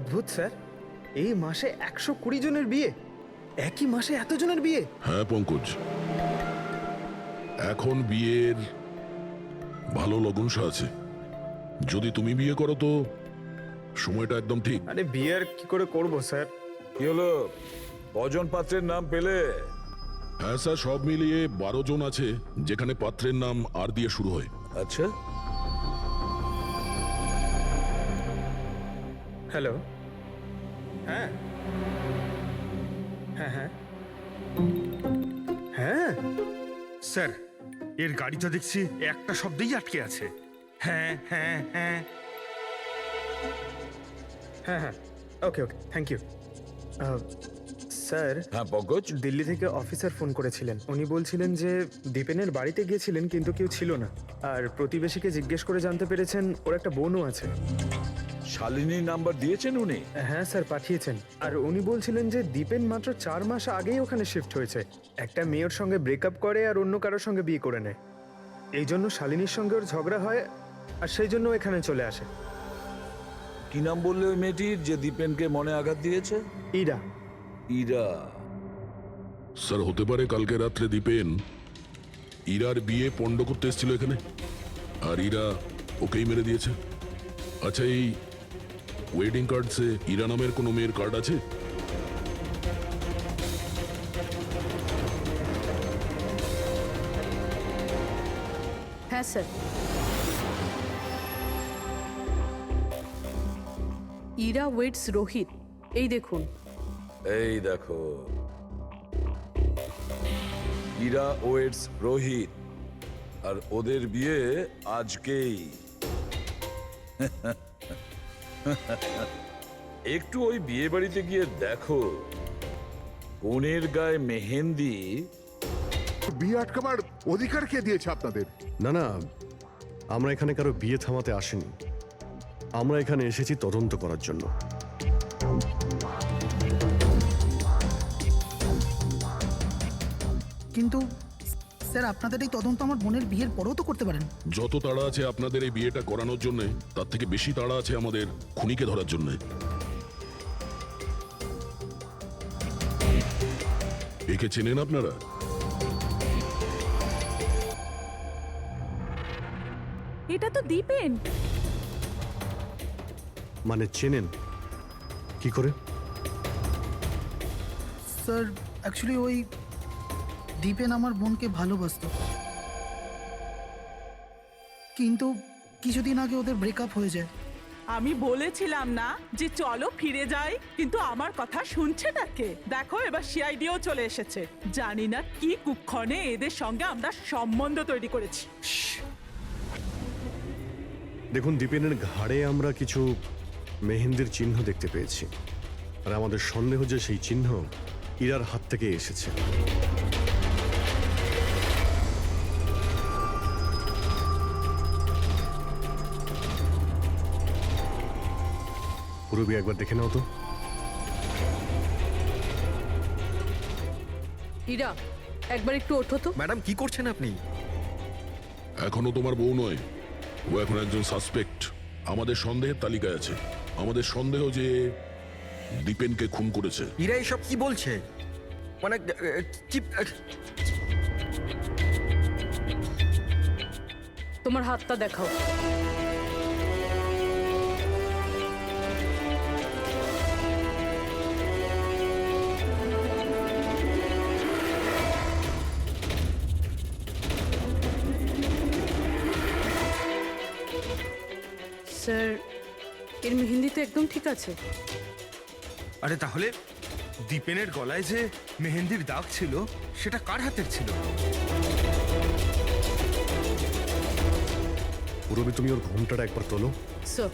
অদ্ভুত স্যার, এই মাসে 120 জনের বিয়ে, একই মাসে এতজনের বিয়ে। হ্যাঁ পঙ্কজ, এখন বিয়ের ভালো লগ্নসা আছে। যদি তুমি বিয়ে করো তো সময়টা একদম ঠিক। আরে বিয়ে আর কি করে করব স্যার? কি হলো, কজন পাত্রের নাম পেলে? হ্যাঁ স্যার, সব মিলিয়ে 12 জন আছে, যেখানে পাত্রের নাম আর দিয়ে শুরু হয়। আচ্ছা, হ্যালো, হ্যাঁ হ্যাঁ হ্যাঁ হ্যাঁ স্যার, এর গাড়িটা দেখছি একটা শব্দেই আটকে আছে। হ্যাঁ হ্যাঁ হ্যাঁ। হ্যাঁ হ্যাঁ, ওকে ওকে, থ্যাংক ইউ। স্যার, হ্যাঁ পঙ্কজ। দিল্লি থেকে অফিসার ফোন করেছিলেন। উনি বলছিলেন যে দীপেনের বাড়িতে গিয়েছিলেন কিন্তু কেউ ছিল না, আর প্রতিবেশীকে জিজ্ঞেস করে জানতে পেরেছেন ওর একটা বোনও আছে। শালিনীর নাম্বার দিয়েছেন উনি? হ্যাঁ স্যার, পাঠিয়েছেন। আর উনি বলছিলেন যে দীপেন মাত্র 4 মাস আগেই ওখানে শিফট হয়েছে। একটা মেয়ের সঙ্গে ব্রেকআপ করে আর অন্য কারোর সঙ্গে বিয়ে করে নেয়। এই জন্য শালিনীর সঙ্গে ওর ঝগড়া হয়, আর সেই জন্য এখানে চলে আসে। কি নাম বললে ওই মেয়েটির যে দীপেনকে মনে আঘাত দিয়েছে? ইরা। ইরা? স্যার, হতে পারে কালকে রাত্রে দীপেন ইরার বিয়ে পণ্ড করতে এসেছিল এখানে, আর ইরা ওকেই মেরে দিয়েছে। আচ্ছা, এই ওয়েডিং কার্ডসে ইরা নামের কোনো মেয়ের কার্ড আছে? হ্যাঁ স্যার, ইরা ওয়েটস রোহিত, এই দেখুন। এই দেখো, ইরা ওয়েটস রোহিত, আর ওদের বিয়ে আজকেই। একটু ওই বিয়ে বাড়িতে গিয়ে দেখো, কনের গায়ে মেহেন্দি। বিয়ে আটকাবার অধিকার কে দিয়েছে আপনাদের? না না, আমরা এখানে কারো বিয়ে থামাতে আসিনি। আমরা এখানে এসেছি তদন্ত করার জন্য। কিন্তু স্যার, আপনাদের এই তদন্ত আমার বোনের বিয়ের পরেও তো করতে পারেন। যত তাড়া আছে আপনাদের এই বিয়েটা করানোর জন্য, তার থেকে বেশি তাড়া আছে আমাদের খুনিকে ধরার জন্য। একে চেনেন আপনারা? এটা তো দীপেন। মানে চেনেন কি করে? স্যার, অ্যাকচুয়ালি ওই দীপেন আমার বোনকে ভালোবাসতো, কিন্তু কিছুদিন আগে ওদের ব্রেকআপ হয়ে যায়। আমি বলেছিলাম না যে চলো ফিরে যাই, কিন্তু আমার কথা শুনছে না কে? দেখো, এবার সিআইডিও চলে এসেছে। জানি না কি কুক্ষণে এদের সঙ্গে আমরা সম্বন্ধ তৈরি করেছি। দেখুন, দীপেনের ঘাড়ে আমরা কিছু মেহেন্দির চিহ্ন দেখতে পেয়েছি, আর আমাদের সন্দেহ যে সেই চিহ্ন ইরার হাত থেকে এসেছে। পুরবি, একবার দেখে নাও তো। ইরা, একবার একটু ওঠো তো। ম্যাডাম, কি করছেন আপনি? এখনো তোমার বউ নয়, ও এখন একজন সাসপেক্ট। আমাদের সন্দেহের তালিকায় আছে। আমাদের সন্দেহ যে দীপেনকে খুন করেছে। ইরা এসব কি বলছে? মানে কি? তোমার হাতটা দেখাও। স্যার, এর মেহেন্দি তো একদম ঠিক আছে। আরে তাহলে দীপেনের গলায় যে মেহেন্দির দাগ ছিল, সেটা কার হাতের ছিল? পুরবি, তুমি ওর ঘোমটাটা একবার তোলো। স্যার,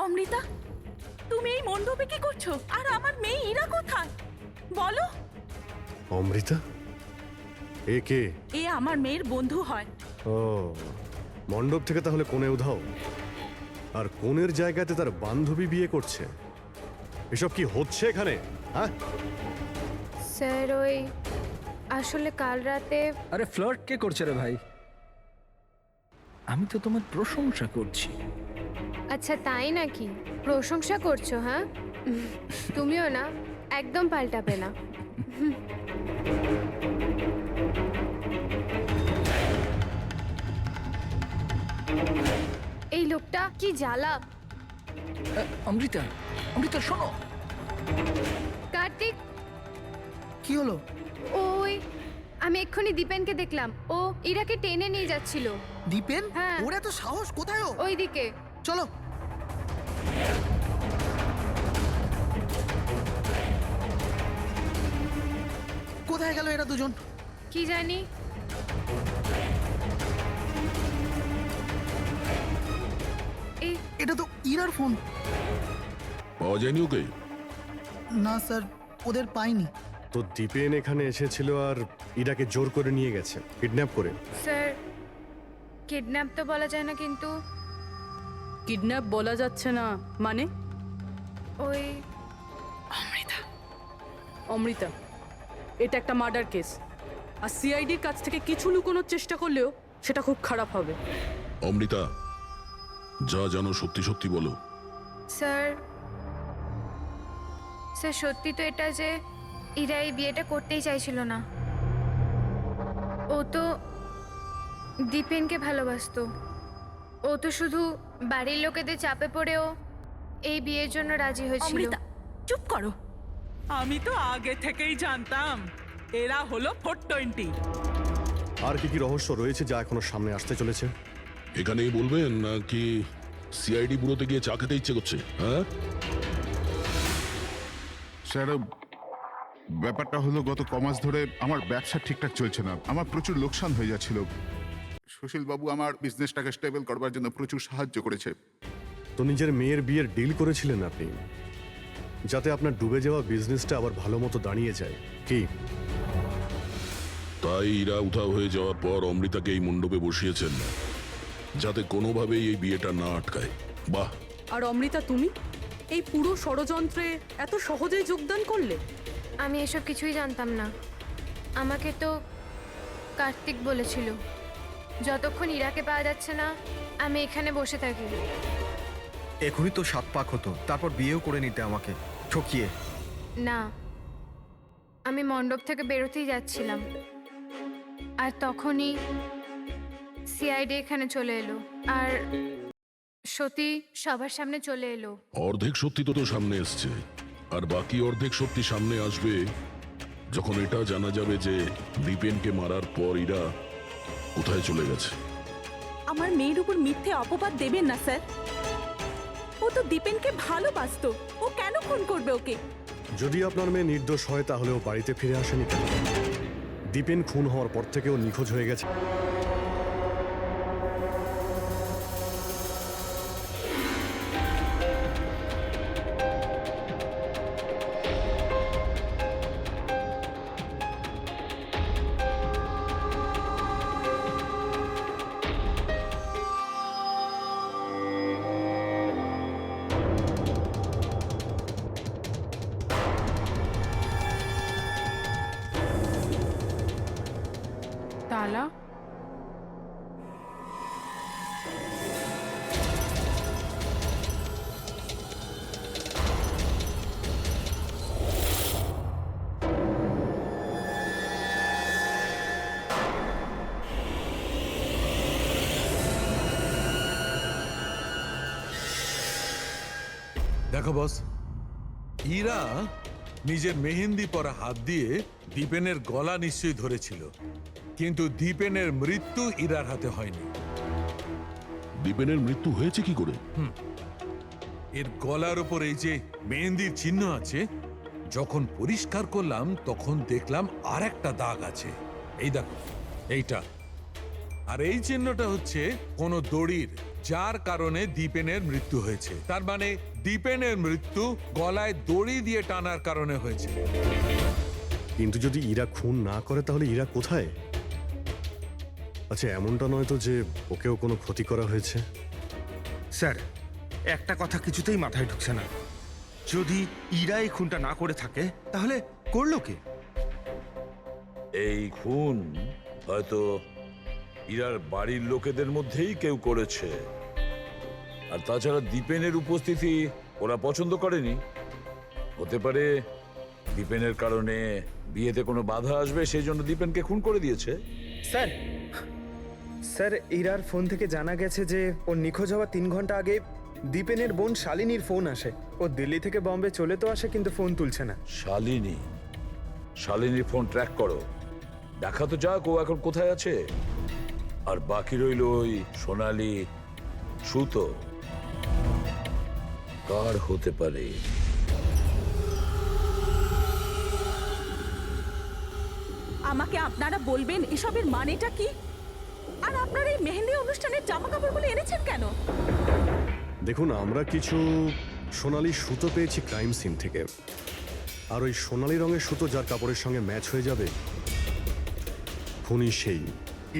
অমৃতা, তুমি এই মণ্ডপে কি করছো? আর আমার মেয়ে ইরা কোথায় বলো? অমৃতা? এ কে? এ আমার মেয়ের বন্ধু হয়। ও, মণ্ডপ থেকে তাহলে কোণে উধাও। আর কোনের জায়গাতে তার বান্ধবী বিয়ে করছে? এসব কি হচ্ছে এখানে? হ্যাঁ, স্যার ওই আসলে কাল রাতে আরে ফ্লার্ট কে করছে রে ভাই? আমি তো তোমার প্রশংসা করছি। আচ্ছা তাই নাকি? প্রশংসা করছো? হ্যাঁ, তুমিও না, একদম পাল্টাবে না। এই লোকটা কি জ্বালা। অমৃতা, অমৃতা শোনো। কার্তিক, কি হলো? ওই আমি এক্ষুনি দীপেনকে দেখলাম, ও ইরাকে টেনে নিয়ে যাচ্ছিল। দীপেন? হ্যাঁ। ওর এত সাহস কোথায়? ও ওইদিকে। চলো। কোথায় গেল এরা দুজন? কি জানি। এই এটা তো ইরার ফোন। পাওয়া যায়নি ওকে? না স্যার, ওদের পাইনি। তো দীপেন এখানে এসেছিল আর ইরাকে জোর করে নিয়ে গেছে, কিডন্যাপ করে। স্যার, কিডন্যাপ তো বলা যায় না, কিন্তু কিডন্যাপ বলা যাচ্ছে না মানে? ওই অমৃতা, এটা একটা মার্ডার কেস, আর সিআইডির কাছ থেকে কিছু লুকোনোর চেষ্টা করলেও সেটা খুব খারাপ হবে। অমৃতা, যা জানো সত্যি সত্যি বলো। স্যার, স্যার সত্যি তো এটা যে ইরা এই বিয়েটা করতেই চাইছিল না। ও তো দীপেনকে ভালোবাসতো। ও তো শুধু বাড়ির লোকেদের চাপে পড়েও এই বিয়ের জন্য রাজি হয়েছিল। অমৃতা চুপ করো। আমি তো আগে থেকেই জানতাম এরা হলো 420। আর কি কি রহস্য রয়েছে যা এখনো সামনে আসতে চলেছে? এখানেই বলবেন নাকি সিআইডি ব্যুরোতে গিয়ে চা খেতে ইচ্ছে করছে? হ্যাঁ স্যার, ব্যাপারটা হলো গত কমাস ধরে আমার ব্যবসা ঠিকঠাক চলছে না। আমার প্রচুর লোকসান হয়ে যাচ্ছিল। সুশীল বাবু আমার বিজনেসটাকে স্টেবল করবার জন্য প্রচুর সাহায্য করেছে। তো নিজের মেয়ের বিয়ের ডিল করেছিলেন আপনি, যাতে আপনার ডুবে যাওয়া বিজনেসটা আবার ভালো মতো দাঁড়িয়ে যায়, কি? তাই ইরা উধাও হয়ে যাওয়ার পর অমৃতাকে এই মণ্ডপে বসিয়েছেন যাতে কোনোভাবেই এই বিয়েটা না আটকায়। বাহ। আর অমৃতা, তুমি এই পুরো ষড়যন্ত্রে এত সহজেই যোগদান করলে? আমি এসব কিছুই জানতাম না। আমাকে তো কার্তিক বলেছিল যতক্ষণ ইরাকে পাওয়া যাচ্ছে না আমি এখানে বসে থাকি। এখনই তো 7 পাক হতো, তারপর বিয়েও করে নিতে আমাকে ঠকিয়ে। না, আমি মণ্ডপ থেকে বেরোতেই যাচ্ছিলাম, আর তখনই সিআইডি এখানে চলে এলো, আর সত্যি সবার সামনে চলে এলো। অর্ধেক সত্যি তো সামনে এসছে, আর বাকি অর্ধেক সত্যি সামনে আসবে যখন এটা জানা যাবে যে দীপেনকে মারার পর ইরা কোথায় চলে গেছে। আমার মেয়ের উপর মিথ্যে অপবাদ দেবেন না স্যার। ও তো দীপেনকে ভালোবাসতো, ও কেন খুন করবে ওকে? যদি আপনার মেয়ে নির্দোষ হয় তাহলে ও বাড়িতে ফিরে আসেনি কেন? দীপেন খুন হওয়ার পর থেকে ও নিখোঁজ হয়ে গেছে। তালা? দেখো বস, ইরা নিজের মেহেন্দি পরা হাত দিয়ে দীপেনের গলা নিশ্চয়ই ধরেছিল, কিন্তু দীপেনের মৃত্যু ইরার হাতে হয়নি। দীপেনের মৃত্যু হয়েছে কি করে? এর গলার উপর এই যে মেহেন্দির চিহ্ন আছে, যখন পরিষ্কার করলাম তখন দেখলাম আর একটা দাগ আছে। এই দেখো, এইটা। আর এই চিহ্নটা হচ্ছে কোনো দড়ির, যার কারণে দীপেনের মৃত্যু হয়েছে। তার মানে দীপেনের মৃত্যু গলায় দড়ি দিয়ে টানার কারণে হয়েছে। কিন্তু যদি ইরা খুন না করে তাহলে ইরা কোথায়? আচ্ছা, এমনটা নয় তো যে ওকেও কোনো ক্ষতি করা হয়েছে? স্যার, একটা কথা কিছুতেই মাথায় ঢুকছে না, যদি ইরা এই খুনটা না করে থাকে তাহলে করলো কে? এই খুন হয়তো ইরার বাড়ির লোকেদের মধ্যেই কেউ করেছে। আর তাছাড়া দীপেনের উপস্থিতি ওরা পছন্দ করেনি। হতে পারে দীপেনের কারণে বিয়েতে কোনো বাধা আসবে, সেই জন্য দীপেনকে খুন করে দিয়েছে। স্যার স্যার ইরার ফোন থেকে জানা গেছে যে ওর নিখোঁজ হওয়া 3 ঘন্টা আগে দীপেনের বোন শালিনীর ফোন আসে। ও দিল্লি থেকে বম্বে চলে তো আসে, কিন্তু ফোন তুলছে না। শালিনীর ফোন ট্র্যাক করো, দেখা তো যাক ও এখন কোথায় আছে। আর বাকি রইল ওই সোনালি সুতো, কার হতে পারে? আমাকে আপনারা বলবেন এসবের মানেটা কি? আর আপনারা এই মেহেন্দি অনুষ্ঠানের জামা কাপড়গুলো এনেছেন কেন? দেখুন, আমরা কিছু সোনালি সুতো পেয়েছি ক্রাইম সিন থেকে। আর ওই সোনালি রঙের সুতো যার কাপড়ের সঙ্গে ম্যাচ হয়ে যাবে, খুনি সেই।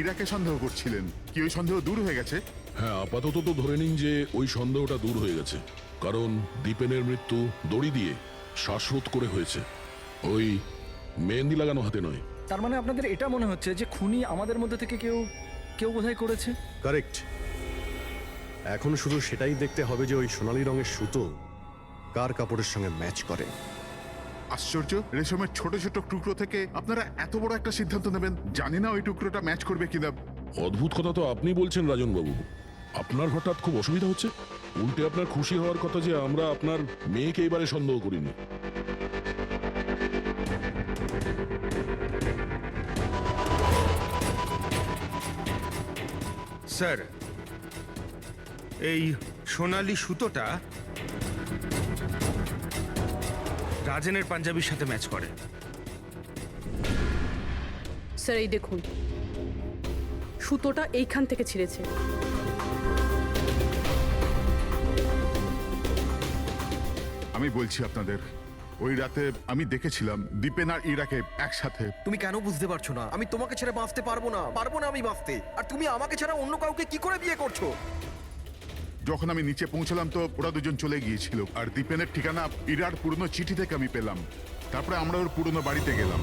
ইরাকে সন্দেহ করছিলেন, কি ওই সন্দেহ দূর হয়ে গেছে? হ্যাঁ, আপাতত তো ধরে নিন যে ওই সন্দেহটা দূর হয়ে গেছে, কারণ দীপেনের মৃত্যু দড়ি দিয়ে শ্বাসরোধ করে হয়েছে, ওই মেহেন্দি লাগানো হাতে নয়। তার মানে আপনাদের এটা মনে হচ্ছে যে খুনি আমাদের মধ্যে থেকে কেউ কেউ বোধহয় করেছে? কারেক্ট। এখন শুধু সেটাই দেখতে হবে যে ওই সোনালি রঙের সুতো কার কাপড়ের সঙ্গে ম্যাচ করে। আশ্চর্য, রেশমের ছোট ছোট টুকরো থেকে আপনারা এত বড় একটা সিদ্ধান্ত নেবেন। জানি না ওই টুকরোটা ম্যাচ করবে কিনা। অদ্ভুত কথা তো আপনি বলছেন রাজনবাবু। আপনার হঠাৎ খুব অসুবিধা হচ্ছে? উল্টে আপনার খুশি হওয়ার কথা যে আমরা আপনার মেয়েকে এবারে সন্দেহ করিনি। স্যার, এই সোনালি সুতোটা রাজেনের পাঞ্জাবির সাথে ম্যাচ করে। স্যার এই দেখুন, সুতোটা এইখান থেকে ছিঁড়েছে। আমি বলছি আপনাদের, ওই রাতে আমি দেখেছিলাম দীপেন আর ইরাকে একসাথে। তুমি কেন বুঝতে পারছো না? আমি তোমাকে ছেড়ে বাঁচতে পারবো না, আমি বাঁচতে। আর তুমি আমাকে ছাড়া অন্য কাউকে কি করে বিয়ে করছো? যখন আমি নিচে পৌঁছলাম তো ওরা দুজন চলে গিয়েছিল, আর দীপেনের ঠিকানা ইরার পুরনো চিঠি থেকে আমি পেলাম। তারপরে আমরা ওর পুরনো বাড়িতে গেলাম।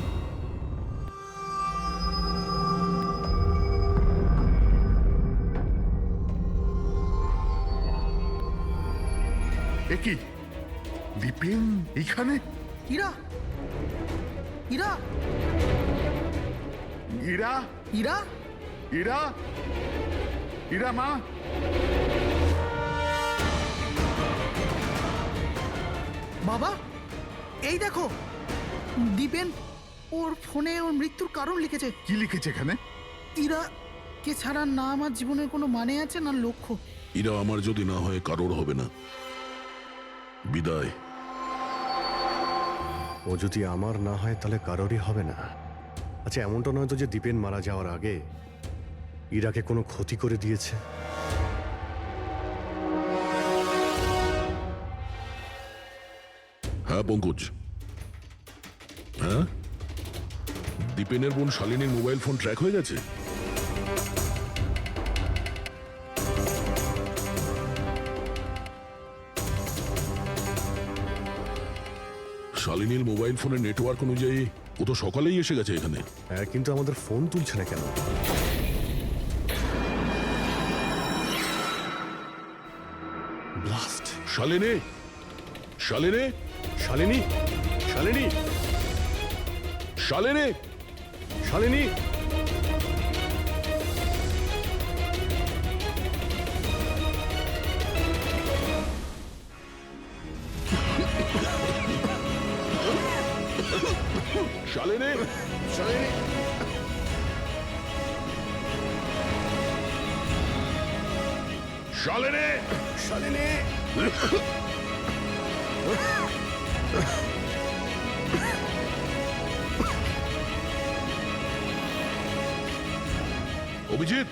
এ কি, দীপেন এইখানে? ইরা ইরা ইরা ইরা ইরা ইরা মা! বাবা, এই দেখো, দীপেন ওর ফোনে ওর মৃত্যুর কারণ লিখেছে। কি লিখেছে এখানে? ইরা কে ছাড়া না আমার জীবনের কোনো মানে আছে না লক্ষ্য। এরা আমার যদি না হয় কারোর হবে না। বিদায়। ও যদি আমার না হয় তাহলে কারোরই হবে না। আচ্ছা, এমনটা নয় তো যে দীপেন মারা যাওয়ার আগে ইরাকে কোনো ক্ষতি করে দিয়েছে? হ্যাঁ পঙ্কজ, হ্যাঁ, দীপেনের বোন শালিনীর মোবাইল ফোন ট্র্যাক হয়ে গেছে। শালিনীর মোবাইল ফোনের নেটওয়ার্ক অনুযায়ী ও তো সকালেই এসে গেছে এখানে। হ্যাঁ, কিন্তু আমাদের ফোন তুলছে না কেন? ব্লাস্ট! শালিনী, শালিনী, শালিনী, শালিনী, শালিনী, শালিনী! শালিনী, শালিনী! শালিনী, শালিনী! অভিজিৎ,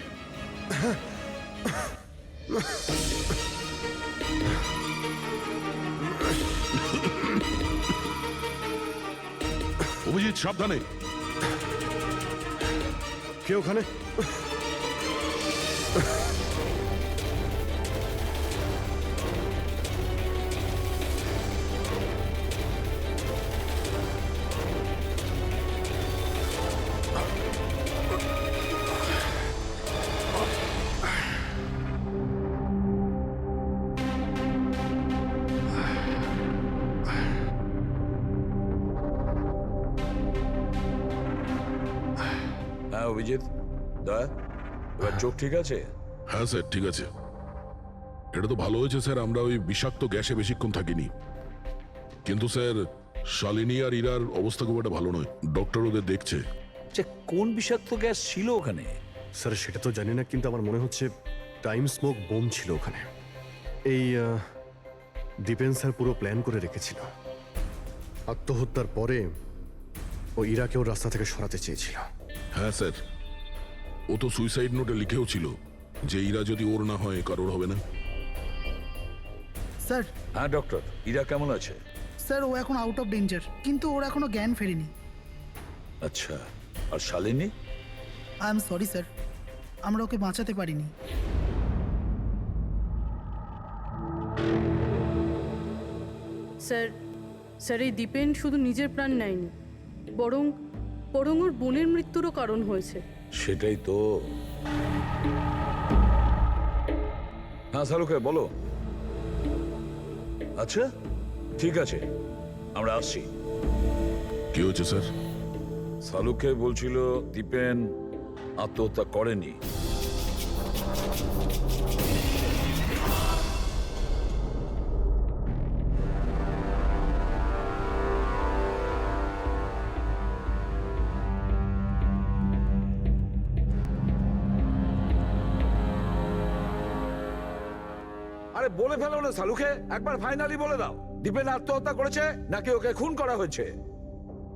অভিজিৎ সাবধানে। কে ওখানে? হ্যাঁ অভিজিৎ, দয়া, এবার চোখ ঠিক আছে? হ্যাঁ স্যার, ঠিক আছে। এটা তো ভালো হয়েছে স্যার, আমরা ওই বিষাক্ত গ্যাসে বেশিক্ষণ থাকিনি। কিন্তু স্যার, শালিনী আর ইরার অবস্থা খুব একটা ভালো নয়। ডক্টর ওদের দেখছে। আচ্ছা, কোন বিষাক্ত গ্যাস ছিল ওখানে? স্যার সেটা তো জানি না, কিন্তু আমার মনে হচ্ছে টাইম স্মোক বোম ছিল ওখানে। এই দীপেন স্যার পুরো প্ল্যান করে রেখেছিল। আত্মহত্যার পরে ও ইরাকে ওর রাস্তা থেকে সরাতে চেয়েছিল। হ্যাঁ স্যার, ও তো সুইসাইড নোটে লিখেও ছিল যে ইরা যদি ওর না হয় কারোর হবে না। স্যার হ্যাঁ ডক্টর, ইরা কেমন আছে? স্যার ও এখন আউট অফ ডেঞ্জার, কিন্তু ওর এখনো জ্ঞান ফেরেনি। আচ্ছা, আর Shalini? I am sorry sir, আমরা ওকে বাঁচাতে পারিনি। স্যার স্যার এই দীপেন শুধু নিজের প্রাণ নেয়নি, বরং বরং ওর বোনের মৃত্যুরও কারণ হয়েছে। সেটাই তো। হ্যাঁ শালুকে বলো। আচ্ছা ঠিক আছে, আমরা আসছি। কি হচ্ছে স্যার? শালুকে বলছিল দীপেন আত্মহত্যা করেনি। আরে বলে ফেলো না শালুকে, একবার ফাইনালি বলে দাও, দীপেন আত্মহত্যা করেছে নাকি ওকে খুন করা হয়েছে?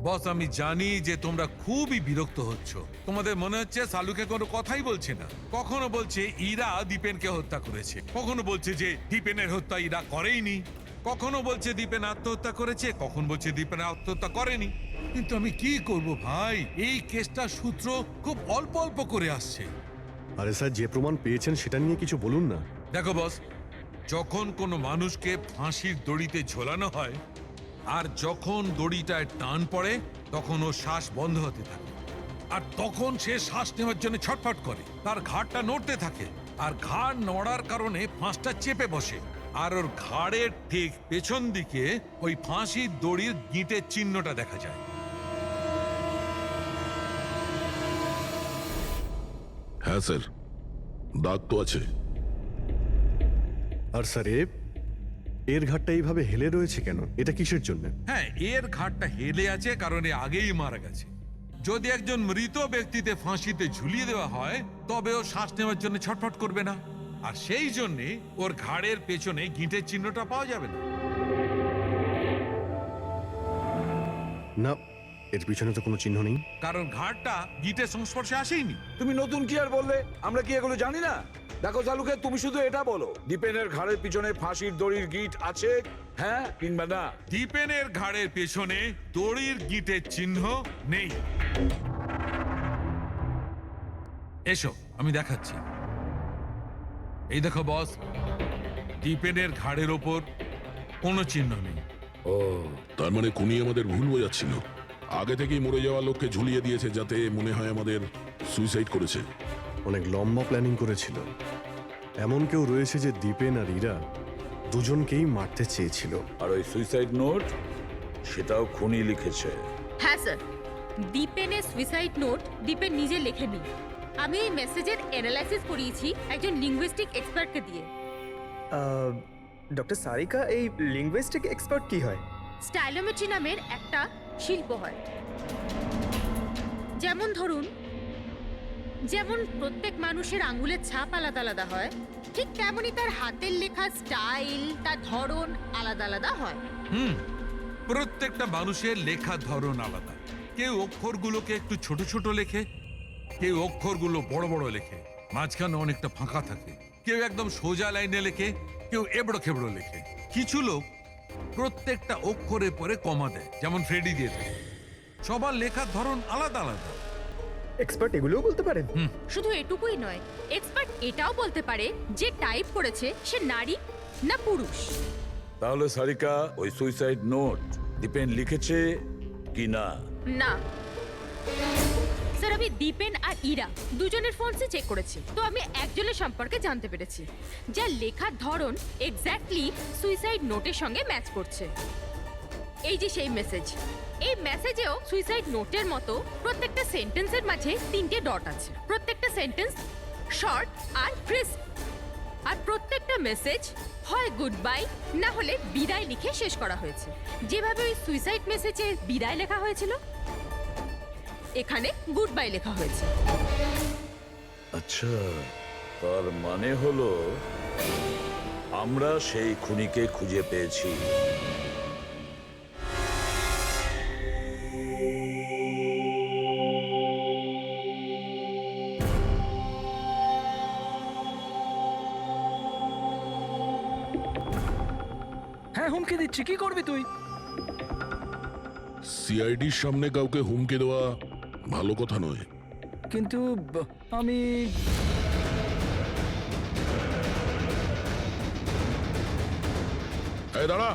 বস, আমি জানি যে তোমরা খুবই বিরক্ত হচ্ছ। তোমাদের মনে হচ্ছে শালুকে কোনো কথাই বলছে না। কখনো বলছে ইরা দীপেনকে হত্যা করেছে, কখনো বলছে যে দীপেনের হত্যা ইরা করেইনি, কখনো বলছে দীপেন আত্মহত্যা করেছে, কখন বলছে দীপেন আত্মহত্যা করেনি। কিন্তু আমি কি করব ভাই, এই কেসটার সূত্র খুব অল্প অল্প করে আসছে। আরে স্যার, যে প্রমাণ পেয়েছেন সেটা নিয়ে কিছু বলুন না। দেখো বস, যখন কোনো মানুষকে ফাঁসির দড়িতে ঝোলানো হয় আর যখন দড়িটায় টান পড়ে তখন ও শ্বাস বন্ধ হতে থাকে, আর তখন সে শ্বাস নেওয়ার জন্য ছটফট করে, তার ঘাড়টা নড়তে থাকে, আর ঘাড় নড়ার কারণে ফাঁসটা চেপে বসে, আর ওর ঘাড়ের ঠিক পেছন দিকে ওই ফাঁসির দড়ির গিঁটের চিহ্নটা দেখা যায়। হ্যাঁ স্যার, দাগ তো আছে। আর স্যার এর ঘাটটা এইভাবে হেলে রয়েছে কেন? এটা কিসের জন্য? হ্যাঁ, এর ঘাড়টা হেলে আছে কারণ এ আগেই মারা গেছে। যদি একজন মৃত ব্যক্তিতে ফাঁসিতে ঝুলিয়ে দেওয়া হয় তবে ও শ্বাস নেওয়ার জন্য ছটফট করবে না, আর সেই জন্যে ওর ঘাড়ের পেছনে গিঁটের চিহ্নটা পাওয়া যাবে না। না, এর পিছনে তো কোনো চিহ্ন নেই। কারণ ঘাড়টা গিঁটের সংস্পর্শে আসেইনি। তুমি নতুন কি আর বললে? আমরা কি এগুলো জানি না? দেখো শালুকে, তুমি শুধু এটা বলো, দীপেনের ঘাড়ের পিছনে ফাঁসির দড়ির গিঁট আছে, হ্যাঁ কিংবা না? দীপেনের ঘাড়ের পেছনে দড়ির গিঁটের চিহ্ন নেই। এসো আমি দেখাচ্ছি। এই দেখো বস, দীপেনের ঘাড়ের ওপর কোনো চিহ্ন নেই। ও, তার মানে খুনি আমাদের ভুল বোঝাচ্ছিল। আগে থেকেই মরে যাওয়া লোককে ঝুলিয়ে দিয়েছে যাতে মনে হয় আমাদের সুইসাইড করেছে। অনেক লম্বা প্ল্যানিং করেছিল। এমন কেউ রয়েছে যে দীপেন আর ইরা দুজনকেই মারতে চেয়েছিল। আর ওই সুইসাইড নোট, সেটাও খুনি লিখেছে। হ্যাঁ স্যার, দীপেনের সুইসাইড নোট দীপেন নিজে লেখেনি। আমি এই মেসেজের অ্যানালাইসিস করিয়েছি একজন লিঙ্গুইস্টিক এক্সপার্টকে দিয়ে। ডক্টর সারিকা, এই লিঙ্গুইস্টিক এক্সপার্ট কি হয়? স্টাইলোমেট্রি নামের একটা শিল্প হয়। যেমন ধরুন, যেমন প্রত্যেক মানুষের আঙ্গুলের ছাপ আলাদা আলাদা হয়, ঠিক তেমনই তার হাতের লেখা স্টাইল, তার ধরন আলাদা আলাদা হয়। প্রত্যেকটা মানুষের লেখার ধরন আলাদা। কেউ অক্ষরগুলোকে একটু ছোট ছোট লেখে, কেউ অক্ষরগুলো বড় বড় লেখে, মাঝখানে অনেকটা ফাঁকা থাকে, কেউ একদম সোজা লাইনে লেখে, কেউ এবড়ো খেবড়ো লেখে। কিছু লোক প্রত্যেকটা অক্ষরের পরে কমা দেয়, যেমন ফ্রেডি দিয়ে থাকে। সবার লেখার ধরন আলাদা আলাদা। এক্সপার্ট এগুলোও বলতে পারেন? শুধু এটুকুই নয়, এক্সপার্ট এটাও বলতে পারে যে টাইপ করেছে সে নারী না পুরুষ। তাহলে সারিকা, ওই সুইসাইড নোট দীপেন লিখেছে কি না? না স্যার, আমি দীপেন আর ইরা দুজনের ফোনসে চেক করেছি, তো আমি একজনের সম্পর্কে জানতে পেরেছি যার লেখার ধরন এক্স্যাক্টলি সুইসাইড নোটের সঙ্গে ম্যাচ করছে। এই যে সেই মেসেজ, এই মেসেজেও সুইসাইড নোটের মতো প্রত্যেকটা সেন্টেন্সের মাঝে 3টে ডট আছে। প্রত্যেকটা সেন্টেন্স শর্ট আর ক্রিস্প, আর প্রত্যেকটা মেসেজ হয় গুড বাই না হলে বিদায় লিখে শেষ করা হয়েছে। যেভাবে ওই সুইসাইড মেসেজে বিদায় লেখা হয়েছিল, এখানে গুড বাই লেখা হয়েছে। আচ্ছা, তার মানে হলো আমরা সেই খুনিকে খুঁজে পেয়েছি। হ্যাঁ, হুমকি দিচ্ছি, কি করবি তুই? সিআইডির সামনে কাউকে হুমকি দেওয়া ভালো কথা নয়। কিন্তু আমি এই দাঁড়া,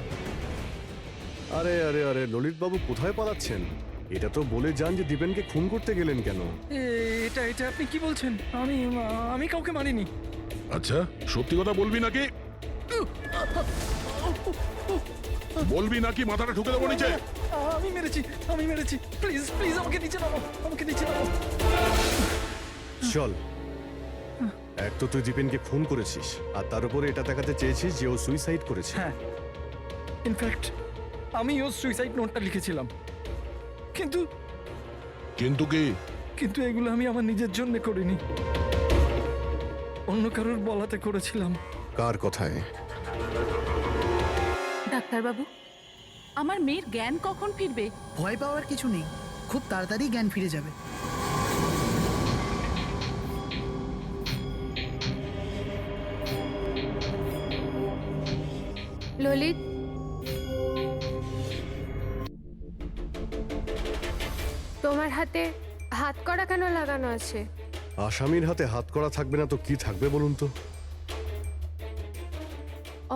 আরে আরে আরে ললিত বাবু কোথায় পালাচ্ছেন? এটা তো বলে যান যে দীপেনকে খুন করতে গেলেন কেন? এটা এটা আপনি কি বলছেন? আমি আমি কাউকে মারিনি। আচ্ছা সত্যি কথা বলবি নাকি? বলবি নাকি মাথাটা ঠুকে দেবো নিচে? আমি মেরেছি, প্লিজ প্লিজ আমাকে নিচে নামো, আমাকে নিচে নামো। চল, এক তো তুই দীপেনকে খুন করেছিস, আর তার উপরে এটা দেখাতে চেয়েছিস যে ও সুইসাইড করেছে। হ্যাঁ, ইনফ্যাক্ট আমি ওর সুইসাইড নোটটা লিখেছিলাম, কিন্তু কিন্তু কি? কিন্তু এগুলো আমি আমার নিজের জন্য করিনি, অন্য কারোর বলাতে করেছিলাম। কার কথায়? ডাক্তারবাবু, আমার মেয়ের জ্ঞান কখন ফিরবে? ভয় পাওয়ার কিছু নেই, খুব তাড়াতাড়ি জ্ঞান ফিরে যাবে। ললিত, তোমার হাতে হাত করা কেন লাগানো আছে? আসামির হাতে হাত করা থাকবে না তো কি থাকবে বলুন তো?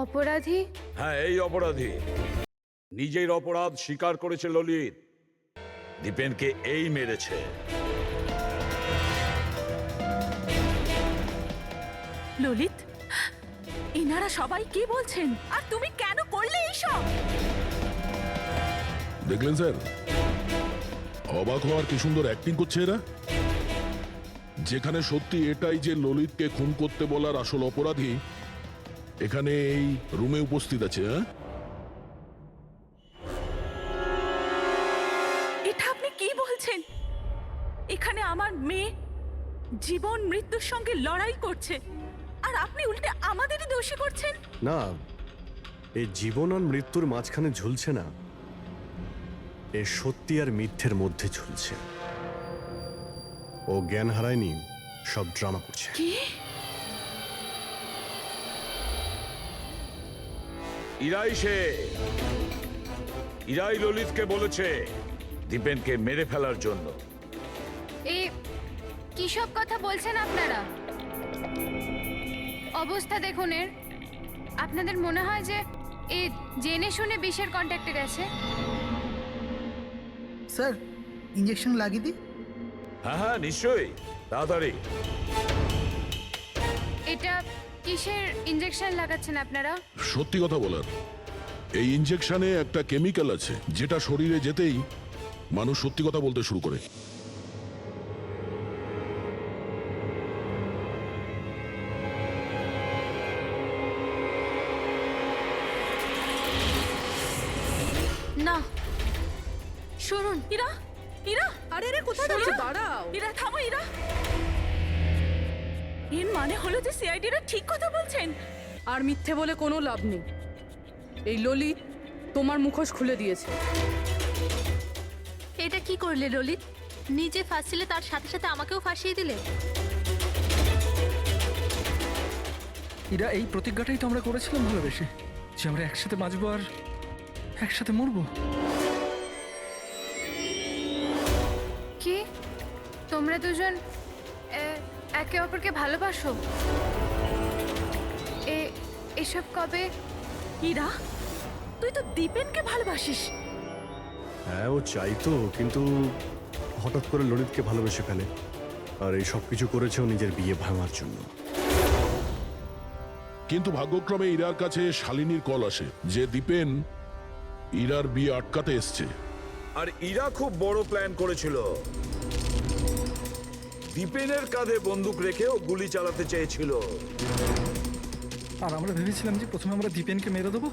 অপরাধী? হ্যাঁ, এই অপরাধী নিজের অপরাধ স্বীকার করেছে ললিত। দীপেনকে এই মেরেছে। ললিত, এনারা সবাই কি বলছেন, আর তুমি কেন করলে এইসব? দেখলেন স্যার, অবাক হওয়ার কি সুন্দর অ্যাক্টিং করছে এরা। যেখানে সত্যি এটাই যে ললিতকে খুন করতে বলার আসল অপরাধী এখানে এই রুমে উপস্থিত আছে। হ্যাঁ, এটা আপনি কি বলছেন? এখানে আমার মেয়ে জীবন মৃত্যুর সঙ্গে লড়াই করছে, আর আপনি উল্টে আমাদেরই দোষী করছেন। না, এই জীবন আর মৃত্যুর মাঝখানে ঝুলছে না, এ সত্যি আর মিথ্যের মধ্যে ঝুলছে। ও জ্ঞান হারায়নি, সব ড্রামা করছে। কি? ইরাই ললিতকে বলেছে দীপেনকে মেরে ফেলার জন্য। এই কি সব কথা বলছেন আপনারা? অবস্থা দেখুন এর। আপনাদের মনে হয় যে এ জেনে শুনে বিষের কন্ট্যাক্টে গেছে? স্যার, ইঞ্জেকশন লাগিয়ে দিই? হ্যাঁ হ্যাঁ, নিশ্চয়ই, তাড়াতাড়ি। এটা কিসের ইঞ্জেকশন লাগাচ্ছেন আপনারা? সত্যি কথা বলার, এই ইনজেকশনে একটা কেমিক্যাল আছে যেটা শরীরে যেতেই মানুষ সত্যি কথা বলতে শুরু করে। না, শুনুন। ইরা, ইরা, আরে রে কোথায় যাচ্ছ? দাঁড়াও। ইরা থামো, ইরা। এর মানে হলো যে সিআইডিরা ঠিক কথা বলছেন। আর মিথ্যে বলে কোনো লাভ নেই। এই ললিত তোমার মুখোশ খুলে দিয়েছে। এটা কি করলে ললিত? নিজে ফাঁসছিলে, তার সাথে সাথে আমাকেও ফাঁসিয়ে দিলে। এরা এই প্রতিজ্ঞাটাই তো আমরা করেছিলাম ভালোবেসে, যে আমরা একসাথে বাঁচবো আর একসাথে মরবো। কি তোমরা দুজন একে অপরকে ভালোবাসো? এসব কবে? ইরা, তুই তো দীপেনকে ভালোবাসিস। হ্যাঁ, ও চাইতো, কিন্তু হঠাৎ করে ললিতকে ভালোবেসে ফেলে, আর এই সব কিছু করেছে ও নিজের বিয়ে ভাঙার জন্য। কিন্তু ভাগ্যক্রমে ইরার কাছে শালিনীর কল আসে যে দীপেন ইরার বিয়ে আটকাতে এসছে। আর ইরা খুব বড় প্ল্যান করেছিল। দীপেনের কাঁধে বন্দুক রেখে ও গুলি চালাতে চেয়েছিল। আর আমরা ভেবেছিলাম যে প্রথমে আমরা দীপেনকে মেরে দেবো।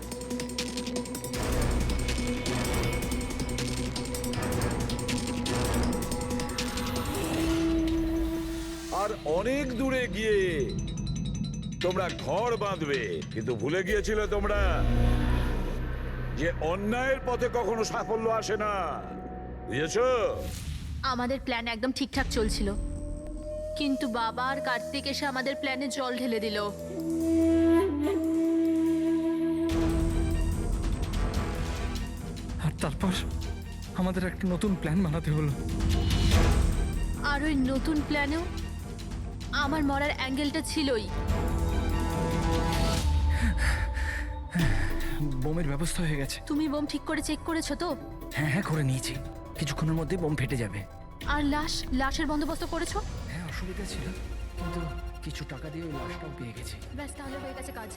আর অনেক দূরে গিয়ে তোমরা ঘর বাঁধবে, কিন্তু ভুলে গিয়েছিলে তোমরা যে অন্যায়ের পথে কখনো সাফল্য আসে না। বুঝেছো? আমাদের প্ল্যান একদম ঠিকঠাক চলছিল, কিন্তু বাবা আর কার্তিক এসে আমাদের প্ল্যানে জল ঢেলে দিল। আর তারপর আমাদের একটা নতুন প্ল্যান বানাতে হলো। আর ওই নতুন প্ল্যানেও আমার মরার অ্যাঙ্গেলটা ছিলই। বোমের ব্যবস্থা হয়ে গেছে। তুমি বোম ঠিক করে চেক করেছো তো? হ্যাঁ হ্যাঁ, করে নিয়েছি। কিছুক্ষণের মধ্যে বোম ফেটে যাবে। আর লাশের বন্দোবস্ত করেছো? হ্যাঁ, অসুবিধা ছিল, কিন্তু কিছু টাকা দিয়ে ওই লাশটাও পেয়ে গেছি। ব্যাস, তাহলে হয়ে গেছে কাজ।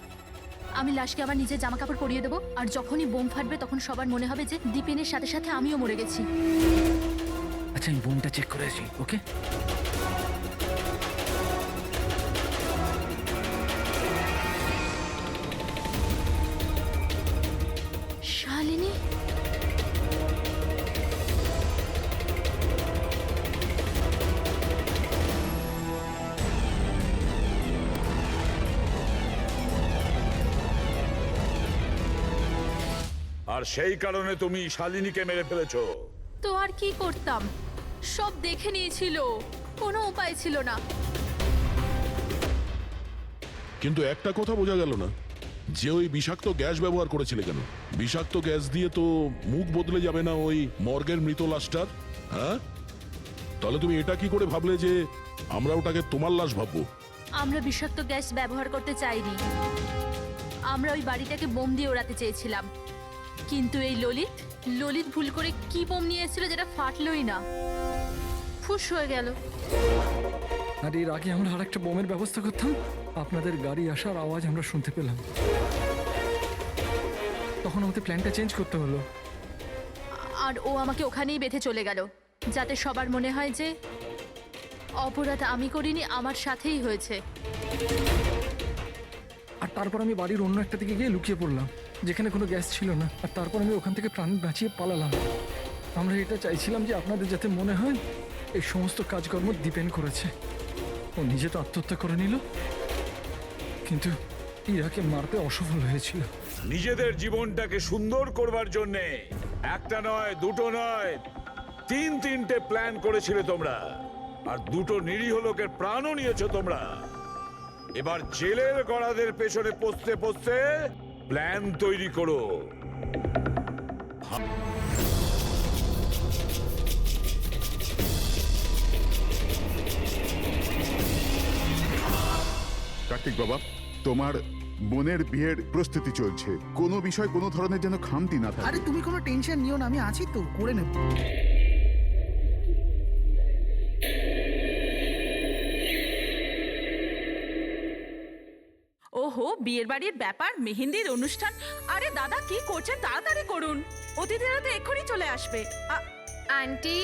আমি লাশকে আবার নিজের জামা কাপড় পরিয়ে দেবো, আর যখনই বোম ফাটবে তখন সবার মনে হবে যে দীপেনের সাথে সাথে আমিও মরে গেছি। আচ্ছা, আমি বোমটা চেক করেছি। ওকে, শালিনী, আর সেই কারণে তুমি শালিনীকে মেরে ফেলেছো। তো আর কি করতাম? সব দেখে নিয়েছিল, কোনো উপায় ছিল না। কিন্তু একটা কথা বোঝা গেল না, যে ওই বিষাক্ত গ্যাস ব্যবহার করেছিলে কেন? বিষাক্ত গ্যাস দিয়ে তো মুখ বদলে যাবে না ওই মর্গের মৃত লাশটার? হ্যাঁ, তাহলে তুমি এটা কি করে ভাবলে যে আমরা ওটাকে তোমার লাশ ভাববো? আমরা বিষাক্ত গ্যাস ব্যবহার করতে চাইনি। আমরা ওই বাড়িটাকে বোম দিয়ে ওড়াতে চেয়েছিলাম, কিন্তু এই ললিত ভুল করে কি বোম নিয়ে এসেছিল যেটা ফাটলই না, ফুস হয়ে গেল। আর এর আগে আমরা আরেকটা বোমের ব্যবস্থা করতাম। আপনাদের গাড়ি আসার আওয়াজ আমরা শুনতে পেলাম, তখন আমাদের প্ল্যানটা চেঞ্জ করতে হলো। আর ও আমাকে ওখানেই বেঁধে চলে গেল, যাতে সবার মনে হয় যে অপরাধ আমি করিনি, আমার সাথেই হয়েছে। আর তারপর আমি বাড়ির অন্য একটা দিকে গিয়ে লুকিয়ে পড়লাম, যেখানে কোনো গ্যাস ছিল না। আর তারপর আমি ওখান থেকে প্রাণ বাঁচিয়ে পালালাম। আমরা এটা চাইছিলাম যে আপনাদের যাতে মনে হয় এই সমস্ত কাজকর্ম দীপেন করেছে। ও নিজে তো আত্মহত্যা করে নিল, কিন্তু ইরাকে মারতে অসফল হয়েছিল। নিজেদের জীবনটাকে সুন্দর করবার জন্য একটা নয়, দুটো নয়, তিনটে প্ল্যান করেছিলে তোমরা, আর দুটো নিরীহ লোকের প্রাণও নিয়েছো তোমরা। এবার জেলের গড়াদের পেছনে পৌঁছতে পৌঁছতে প্ল্যান তৈরি করো। কার্তিক বাবা, তোমার বোনের বিয়ের প্রস্তুতি চলছে, কোনো বিষয় কোনো ধরনের যেন খামতি না থাকে। আরে তুমি কোনো টেনশন নিও না, আমি আছি তো, করে নেব। ওহো, বিয়ের বাড়ির ব্যাপার, মেহেন্দির অনুষ্ঠান। আরে দাদা, কি করছেন? তাড়াতাড়ি করুন, অতিথিরা তো এক্ষুনি চলে আসবে। আন্টি,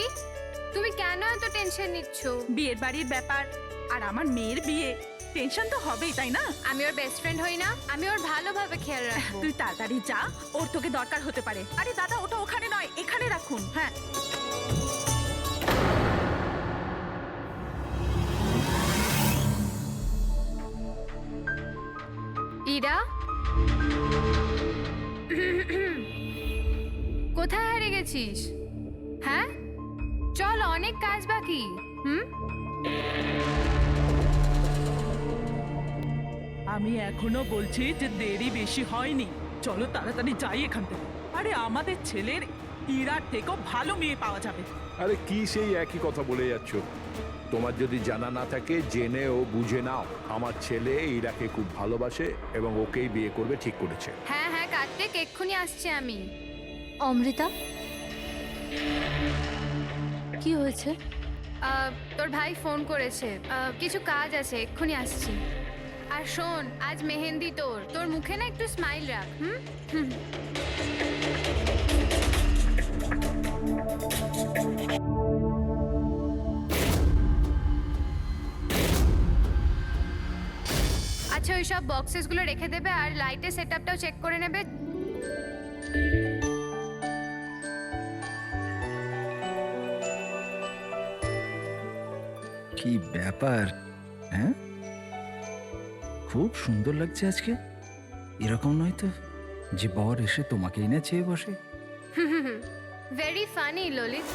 তুমি কেন এত টেনশন নিচ্ছ? বিয়ের বাড়ির ব্যাপার, আর আমার মেয়ের বিয়ে, টেনশন তো হবেই, তাই না? আমি ওর বেস্ট ফ্রেন্ড হই না? আমি ওর ভালোভাবে খেয়াল রাখবো। তুই তাড়াতাড়ি যা, ওর তোকে দরকার হতে পারে। আরে দাদা, ওটা ওখানে নয়, এখানে রাখুন। হ্যাঁ, ইরা, কোথায় হারিয়ে গেছিস? হ্যাঁ, চল, অনেক কাজ বাকি। আমি এখনো বলছি যে দেরি বেশি হয়নি, চলো তাড়াতাড়ি যাই এখান থেকে। আরে আমাদের ছেলের ইরার থেকেও ভালো মেয়ে পাওয়া যাবে। আরে কি সেই একই কথা বলে যাচ্ছ? তোমার যদি জানা না থাকে জেনে ও বুঝে নাও, আমার ছেলে ইরাকে খুব ভালোবাসে এবং ওকেই বিয়ে করবে ঠিক করেছে। হ্যাঁ হ্যাঁ কার্তিক, এক্ষুনি আসছি আমি। অমৃতা, কি হয়েছে? তোর ভাই ফোন করেছে, কিছু কাজ আছে, এক্ষুনি আসছি। আর শোন, আজ মেহেন্দি তোর মুখে না একটু স্মাইল রাখ। হুম। আচ্ছা ওই সব বক্সেসগুলো রেখে দেবে আর লাইটের সেটআপটাও চেক করে নেবে। কি ব্যাপার? হ্যাঁ, খুব সুন্দর লাগছে আজকে। এরকম নয় তো যে বর এসে তোমাকেই না চেয়ে বসে। Very funny Lalit.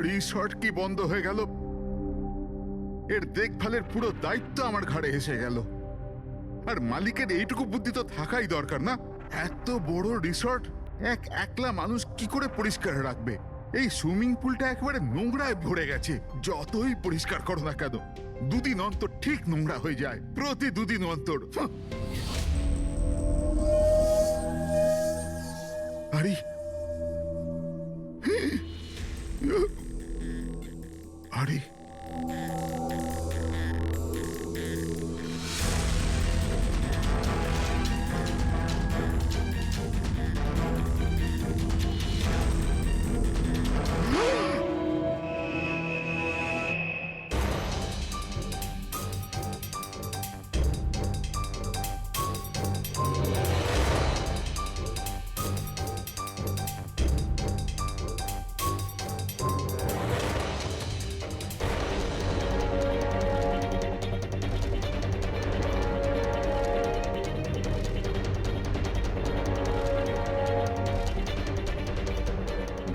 রিসর্ট কি বন্ধ হয়ে গেল? এর দেখভালের পুরো দায়িত্ব আমার ঘাড়ে এসে গেল। আর মালিকের এইটুকু বুদ্ধি তো থাকাই দরকার না? এত বড় রিসর্ট একলা মানুষ কি করে পরিষ্কার রাখবে? এই সুইমিং পুলটা একেবারে নোংরায় ভরে গেছে। যতই পরিষ্কার করো না কেন, দুদিন অন্তর ঠিক নোংরা হয়ে যায়, প্রতি দুদিন অন্তর। আরে আরে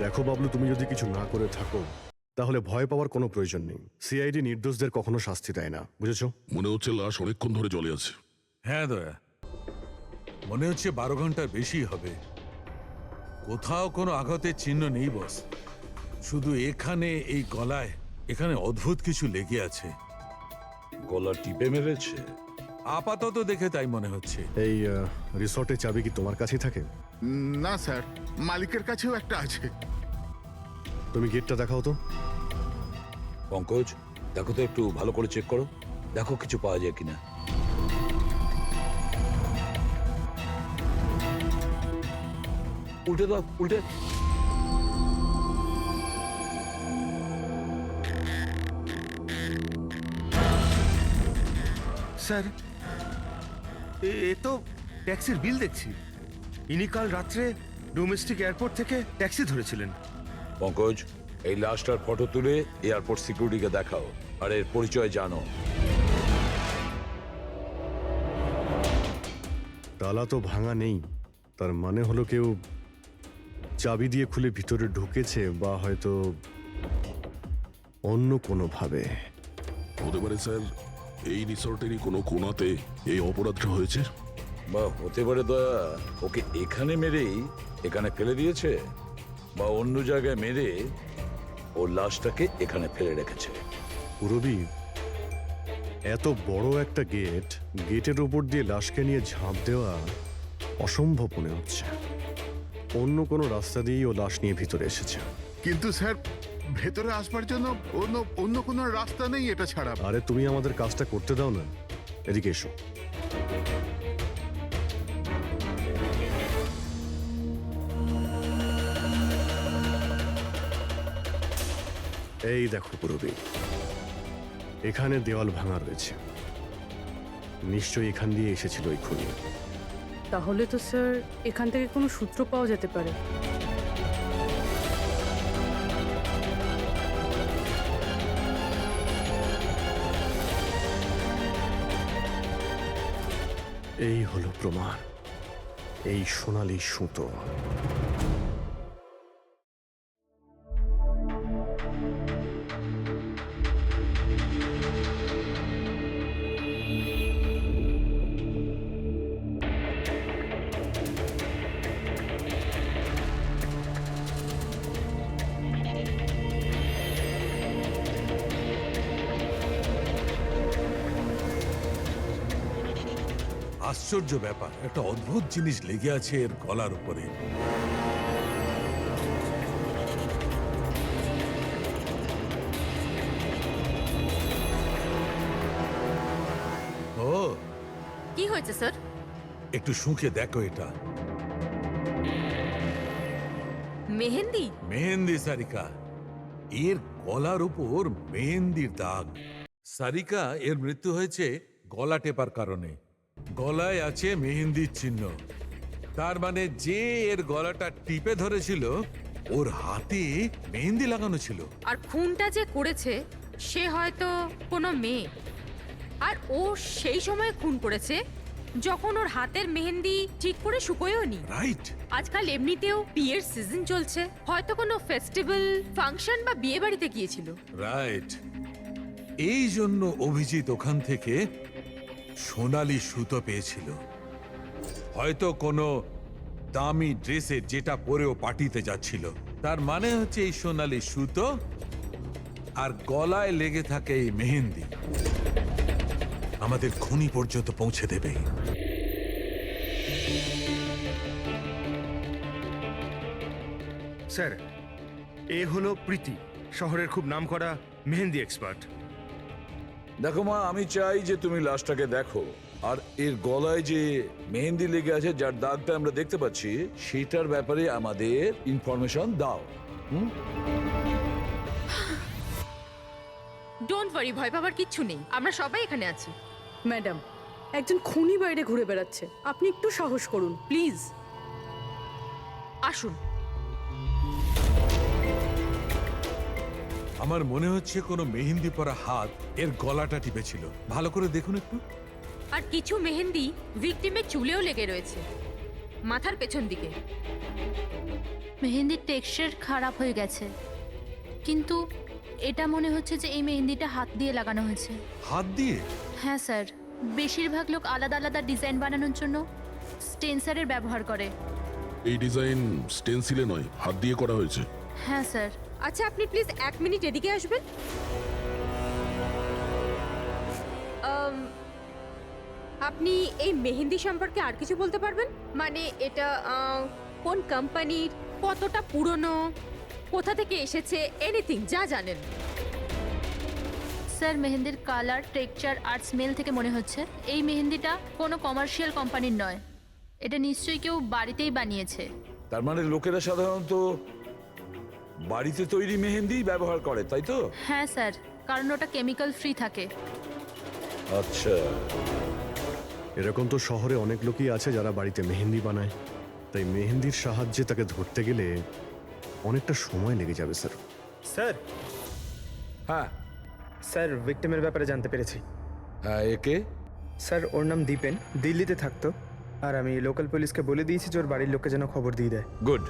দেখো বাবলু, তুমি যদি কিছু না করে থাকো তাহলে ভয় পাওয়ার কোনো প্রয়োজন নেই। সিআইডি নির্দোষদের কখনো শাস্তি দেয় না, বুঝেছো? মনে হচ্ছে লাশ অনেকক্ষণ ধরে জলে আছে। হ্যাঁ দয়া, মনে হচ্ছে 12 ঘন্টার বেশি হবে। কোথাও কোনো আঘাতের চিহ্ন নেই বস, শুধু এখানে এই গলায় এখানে অদ্ভুত কিছু লেগে আছে। গলা টিপে মেরেছে? আপাতত দেখে তাই মনে হচ্ছে। এই রিসর্টের চাবি কি তোমার কাছেই থাকে? না স্যার, মালিকের কাছেও একটা আছে। তুমি গেটটা দেখাও তো। পঙ্কজ, দেখো তো একটু ভালো করে চেক করো, দেখো কিছু পাওয়া যায় কিনা। উল্টে দাও, উল্টে। স্যার, এ তো ট্যাক্সির বিল দেখছি। ইনি কাল রাত্রে ডোমেস্টিক এয়ারপোর্ট থেকে ট্যাক্সি ধরেছিলেন। পঙ্কজ, এই লাশটার ফটো তুলে এয়ারপোর্ট সিকিউরিটিকে দেখাও আর এর পরিচয় জানো। তালা তো ভাঙা নেই, তার মানে হলো কেউ চাবি দিয়ে খুলে ভিতরে ঢুকেছে, বা হয়তো অন্য কোনোভাবে। হতে পারে স্যার এই রিসর্টেরই কোনো কোণাতে এই অপরাধটা হয়েছে। বা হতে পারে দয়া ওকে এখানে মেরেই এখানে ফেলে দিয়েছে, বা অন্য জায়গায় মেরে ওর লাশটাকে এখানে ফেলে রেখেছে। পুরবী, এত বড় একটা গেট, গেটের উপর দিয়ে লাশকে নিয়ে ঝাঁপ দেওয়া অসম্ভব মনে হচ্ছে। অন্য কোনো রাস্তা দিয়েই ও লাশ নিয়ে ভিতরে এসেছে। কিন্তু স্যার, ভেতরে আসবার জন্য অন্য কোনো রাস্তা নেই এটা ছাড়া। আরে তুমি আমাদের কাজটা করতে দাও না, এদিকে এসো। এই দেখো পুরবী, এখানে দেওয়াল ভাঙা রয়েছে, নিশ্চয়ই এখান দিয়ে এসেছিল এই খুনি। তাহলে তো স্যার এখান থেকে কোনো সূত্র পাওয়া যেতে পারে। এই হলো প্রমাণ, এই সোনালী সুতো। আশ্চর্য ব্যাপার, একটা অদ্ভুত জিনিস লেগে আছে এর গলার উপরে। ও, কি হয়েছে স্যার? একটু শুঁকে দেখো এটা। মেহেন্দি? মেহেন্দি সারিকা, এর গলার উপর মেহেন্দির দাগ। সারিকা, এর মৃত্যু হয়েছে গলা টেপার কারণে। গলায় আছে মেহেন্দির চিহ্ন। তার মানে যে এর গলাটা টিপে ধরেছিল ওর হাতে মেহেন্দি লাগানো ছিল। আর খুনটা যে করেছে সে হয়তো কোনো মেয়ে, আর ও সেই সময় খুন করেছে যখন ওর হাতের মেহেন্দি ঠিক করে শুকোয়ও নি। রাইট। আজকাল এমনিতেও বিয়ের সিজন চলছে, হয়তো কোনো ফেস্টিভ্যাল, ফাংশন বা বিয়ে বাড়িতে গিয়েছিল। রাইট। এই জন্য অভিজিৎ ওখান থেকে সোনালি সুতো পেয়েছিল। হয়তো কোনো দামি ড্রেসে যেটা পরেও পার্টিতে যাচ্ছিল। তার মানে হচ্ছে এই সোনালি সুতো আর গলায় লেগে থাকে এই মেহেন্দি আমাদের খুনি পর্যন্ত পৌঁছে দেবে। স্যার, এ হলো প্রীতি, শহরের খুব নামকরা মেহেন্দি এক্সপার্ট। দেখো মা, আমি চাই যে তুমি লাশটাকে দেখো, আর এর গলায় যে মেহেন্দি লেগে আছে, যার দাগটা আমরা দেখতে পাচ্ছি, সেটার ব্যাপারে আমাদের ইনফরমেশন দাও। ডোন্ট ওয়ারি, ভয় পাবার কিচ্ছু নেই, আমরা সবাই এখানে আছি। ম্যাডাম, একজন খুনি বাইরে ঘুরে বেড়াচ্ছে, আপনি একটু সাহস করুন প্লিজ। আসুন। আমার মনে হচ্ছে কোনো মেহেন্দি পরা হাত এর গলাটা টিপেছিল। ভালো করে দেখুন একটু। আর কিছু মেহেন্দি ভিকটিমের চুলেও লেগে রয়েছে, মাথার পেছন দিকে। মেহেন্দির টেক্সচার খারাপ হয়ে গেছে, কিন্তু এটা মনে হচ্ছে যে এই মেহেন্দিটা হাত দিয়ে লাগানো হয়েছে। হাত দিয়ে? হ্যাঁ স্যার, বেশিরভাগ লোক আলাদা আলাদা ডিজাইন বানানোর জন্য স্টেন্সারের ব্যবহার করে। এই ডিজাইন স্টেন্সিলে নয়, হাত দিয়ে করা হয়েছে। হ্যাঁ স্যার। আচ্ছা, আপনি প্লিজ 1 মিনিট এদিকে আসবেন। আপনি এই মেহেন্দি সম্পর্কে আর কিছু বলতে পারবেন? মানে এটা কোন কোম্পানির, কতটা পুরনো, কোথা থেকে এসেছে, এনিথিং যা জানেন। স্যার, মেহেন্দির কালার, টেক্সচার আর স্মেল থেকে মনে হচ্ছে এই মেহেন্দিটা কোনো কমার্শিয়াল কোম্পানির নয়। এটা নিশ্চয়ই কেউ বাড়িতেই বানিয়েছে। তার মানে লোকেরা সাধারণত বাড়িতে তৈরি মেহেন্দি ব্যবহার করে, তাই তো? হ্যাঁ স্যার, কারণ ওটা কেমিক্যাল ফ্রি থাকে। আচ্ছা। এরকম তো শহরে অনেক লোকই আছে যারা বাড়িতে মেহেন্দি বানায়, তাই মেহেন্দির সাহায্যে তাকে ধরতে গেলে অনেকটা সময় লেগে যাবে স্যার। স্যার। হ্যাঁ স্যার, ভিকটিমের ব্যাপারে জানতে পেরেছি। হ্যাঁ, একে? স্যার, ওর নাম দীপেন, দিল্লিতে থাকতো, আর আমি লোকাল পুলিশকে বলে দিয়েছি যে ওর বাড়ির লোককে যেন খবর দিয়ে দেয়। গুড।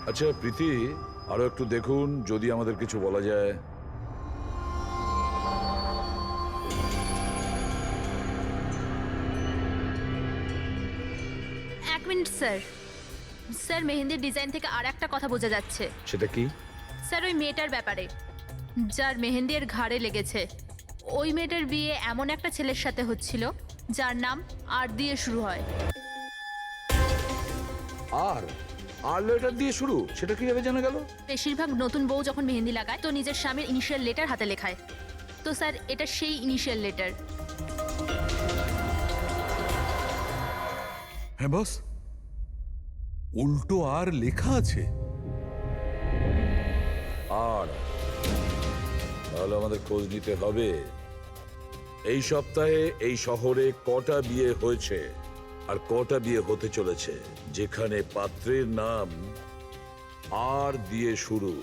আচ্ছা প্রীতি, আরো একটু দেখুন যদি আমাদের কিছু বলা যায়। এক মিনিট স্যার। স্যার, মেহেন্দির ডিজাইন থেকে আর একটা কথা বোঝা যাচ্ছে। সেটা কি? স্যার, ওই মেয়েটার ব্যাপারে, যার মেহেন্দি এর ঘাড়ে লেগেছে, ওই মেয়েটার বিয়ে এমন একটা ছেলের সাথে হচ্ছিল যার নাম আর দিয়ে শুরু হয়। আর লেটার দিয়ে শুরু? সেটা কিভাবে জানা গেল? বেশিরভাগ নতুন বউ যখন মেহেন্দি লাগায় তো নিজের স্বামীর ইনিশিয়াল লেটার হাতে লেখায়। তো স্যার, এটা সেই ইনিশিয়াল লেটার। হ্যাঁ বস, উল্টো আর লেখা আছে। আর তাহলে আমাদের খোঁজ নিতে হবে এই সপ্তাহে এই শহরে কটা বিয়ে হয়েছে আর কটা বিয়ে হতে চলেছে যেখানে পাত্রের নাম আর দিয়ে শুরু।